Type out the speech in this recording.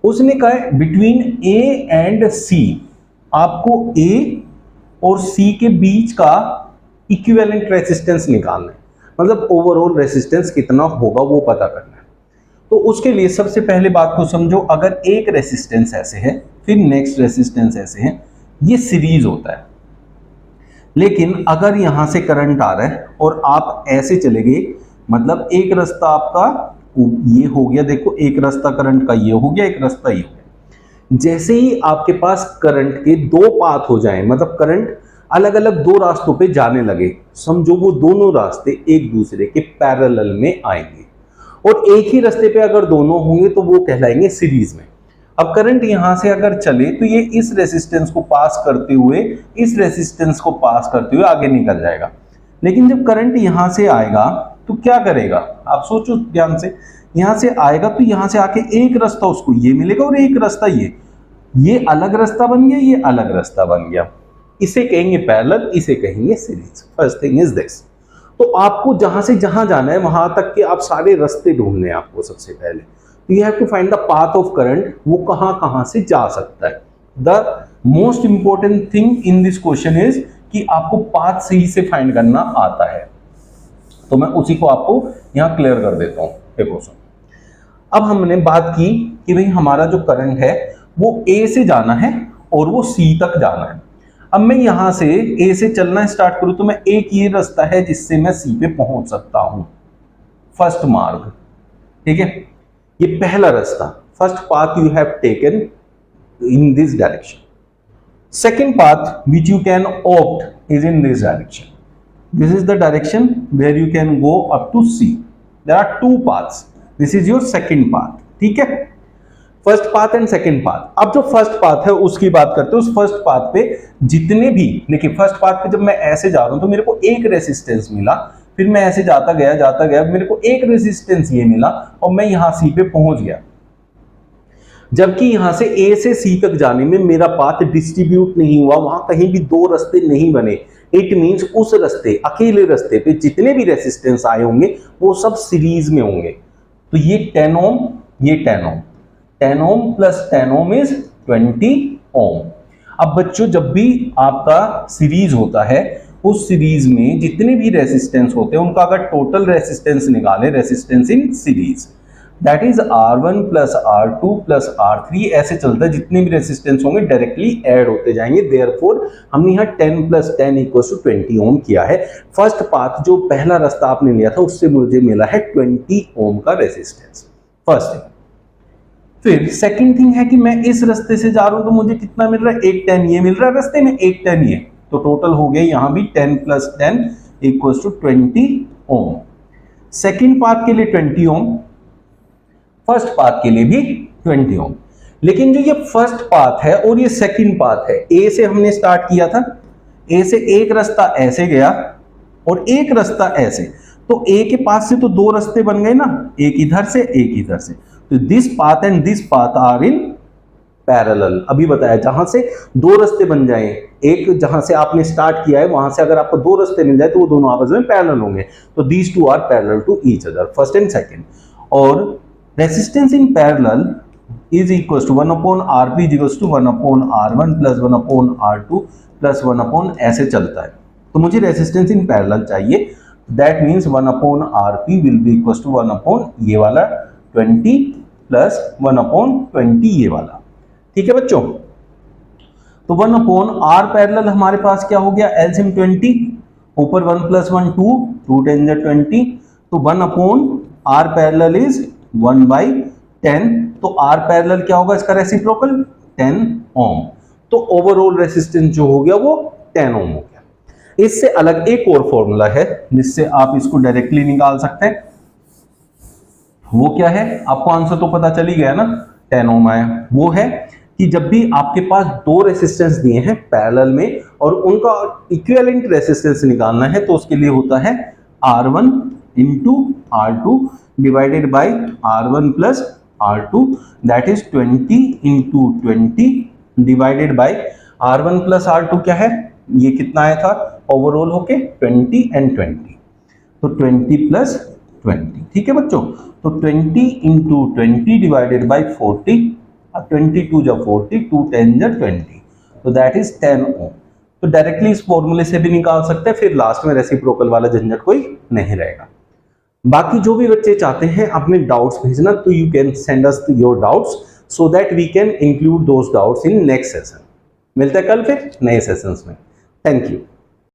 उसने कहा है बिटवीन ए एंड सी आपको ए और सी के बीच का इक्विवेलेंट रेसिस्टेंस निकालना है, मतलब ओवरऑल रेसिस्टेंस कितना होगा वो पता करना है। तो उसके लिए सबसे पहले बात को समझो, अगर एक रेसिस्टेंस ऐसे है फिर नेक्स्ट रेसिस्टेंस ऐसे है, ये सीरीज होता है। लेकिन अगर यहां से करंट आ रहा है और आप ऐसे चले गए, मतलब एक रास्ता आपका ये हो गया, देखो एक रास्ता करंट का ये हो गया, एक रास्ता ये हो गया। जैसे ही आपके पास करंट के दो पाथ हो जाएं, मतलब करंट अलग अलग दो रास्तों पे जाने लगे, समझो वो दोनों रास्ते एक दूसरे के पैरेलल में आएंगे, और एक ही रास्ते पे अगर दोनों होंगे तो वो कहलाएंगे सीरीज में। अब करंट यहां से अगर चले तो ये इस रेसिस्टेंस को पास करते हुए इस रेसिस्टेंस को पास करते हुए आगे निकल जाएगा। लेकिन जब करंट यहां से आएगा तो क्या करेगा, आप सोचो ध्यान से, यहां से आएगा तो यहां से आके एक रास्ता उसको ये मिलेगा और एक रास्ता ये अलग रास्ता बन गया, ये अलग रास्ता बन गया। इसे कहेंगे पैरेलल, इसे कहेंगे series. First thing is this. तो आपको जहां से जहां जाना है वहां तक के आप सारे रास्ते ढूंढने हैं आपको सबसे पहले। तो you have to find the path of current, वो कहां कहां से जा सकता है। The most important thing in this question is कि आपको पाथ सही से फाइंड करना आता है। तो मैं उसी को आपको यहां क्लियर कर देता हूं। देखो सुन, अब हमने बात की कि भाई हमारा जो करंट है वो ए से जाना है और वो सी तक जाना है। अब मैं यहां से ए से चलना स्टार्ट करूं तो मैं एक ये रास्ता है जिससे मैं सी पे पहुंच सकता हूं, फर्स्ट मार्ग, ठीक है, ये पहला रास्ता, first path you have taken in this direction. Second path which you can opt is in this direction. This is the direction where you can go up to C. There are two paths. This is your second path. ठीक है, first path and second path. अब जो first path है उसकी बात करते हैं। उस फर्स्ट पाथ पे जितने भी, देखिए फर्स्ट पाथ पे जब मैं ऐसे जा रहा हूं तो मेरे को एक रेसिस्टेंस मिला, फिर मैं ऐसे जाता गया मेरे को एक रेसिस्टेंस ये मिला और मैं यहां सी पे पहुंच गया। जबकि यहां से ए से सी तक जाने में मेरा पाथ डिस्ट्रीब्यूट नहीं हुआ, वहां कहीं भी दो रास्ते नहीं बने। इट मींस उस रास्ते, अकेले रास्ते पे जितने भी रेसिस्टेंस आए होंगे वो सब सीरीज में होंगे। तो ये 10 ओम, ये 10 ओम, 10 ओम प्लस 10 ओम इज 20 ओम। अब बच्चों जब भी आपका सीरीज होता है उस सीरीज में जितने भी रेसिस्टेंस होते हैं उनका अगर टोटल रेसिस्टेंस निकाले, resistance in series, that is R1 plus R2 plus R3, ऐसे चलता है। जितने भी रेसिस्टेंस होंगे डायरेक्टली ऐड होते जाएंगे। देयरफॉर हमने यहाँ 10 प्लस 10 इक्वल्स टू 20 ओम किया है। फर्स्ट पाथ जो पहला रास्ता आपने लिया था उससे मुझे मिला है 20 ओम का रेसिस्टेंस, फर्स्ट थिंग। फिर सेकंड थिंग है कि मैं इस रास्ते से जा रहा हूं तो मुझे कितना मिल रहा है, एक 10 ये मिल रहा है रास्ते में, एक 10 ये, तो टोटल हो गया यहां भी 10 plus 10 equals to 20 ohm. Second path के लिए 20 ओम, फर्स्ट पाथ के लिए भी 20 ओम। लेकिन जो ये फर्स्ट पाथ है और ये सेकंड पाथ है, ए से हमने स्टार्ट किया था, ए से एक रास्ता ऐसे गया और एक रास्ता ऐसे, तो ए के पास से तो दो रास्ते बन गए ना, एक इधर से एक इधर से। तो this path and this path are in parallel. अभी बताया जहां से दो रास्ते बन जाए, एक जहां से आपने स्टार्ट किया है वहां से अगर आपको दो रास्ते मिल जाए तो वो दोनों आपस में पैरेलल होंगे। तो these two are parallel to each other, first and second. और resistance in parallel is equals to 1 upon Rp is equals to 1 upon R1 plus 1 upon R2 plus 1 upon ऐसे चलता है। तो मुझे रेसिस्टेंस इन पैरेलल चाहिए, that means 1 upon Rp will be equals to 1 upon ये वाला 20 plus 1 upon 20 ये वाला, ठीक है बच्चों। तो 1 upon R पैरेलल हमारे पास क्या हो गया, LCM 20, ऊपर 1 plus 1 2, 2 10 20, तो 1 upon R parallel is 1 by 10, तो R पैरेलल क्या होगा इसका रेसिप्रोकल 10 ओम। तो ओवरऑल रेसिस्टेंस जो हो गया वो 10 ओम हो गया। इससे अलग एक और फॉर्मूला है जिससे आप इसको डायरेक्टली निकाल सकते हैं। वो क्या है, आपको आंसर तो पता चल ही गया ना, 10 ओम आया। वो है कि जब भी आपके पास दो रेसिस्टेंस दिए हैं पैरेलल में और उनका इक्विवेलेंट रेसिस्टेंस निकालना है तो उसके लिए होता है R1 into R2 divided by R1 plus R2, that is 20 into 20 divided by R1 plus R2 क्या है, ये कितना आया था ओवरऑल होके 20 एंड 20, तो 20 प्लस 20, ठीक है बच्चों। तो 20 इंटू 20 डिवाइडेड बाई 40 अब 22 जा 40, 2 10 जा 20, तो दैट इज 10 ओम। तो डायरेक्टली इस फॉर्मूले से भी निकाल सकते हैं, फिर लास्ट में रेसिप्रोकल वाला झंझट कोई नहीं रहेगा। बाकी जो भी बच्चे चाहते हैं अपने डाउट्स भेजना, तो you can send us your doubts so that we can include those doubts in next session. मिलते हैं कल फिर नए सेशंस में। Thank you.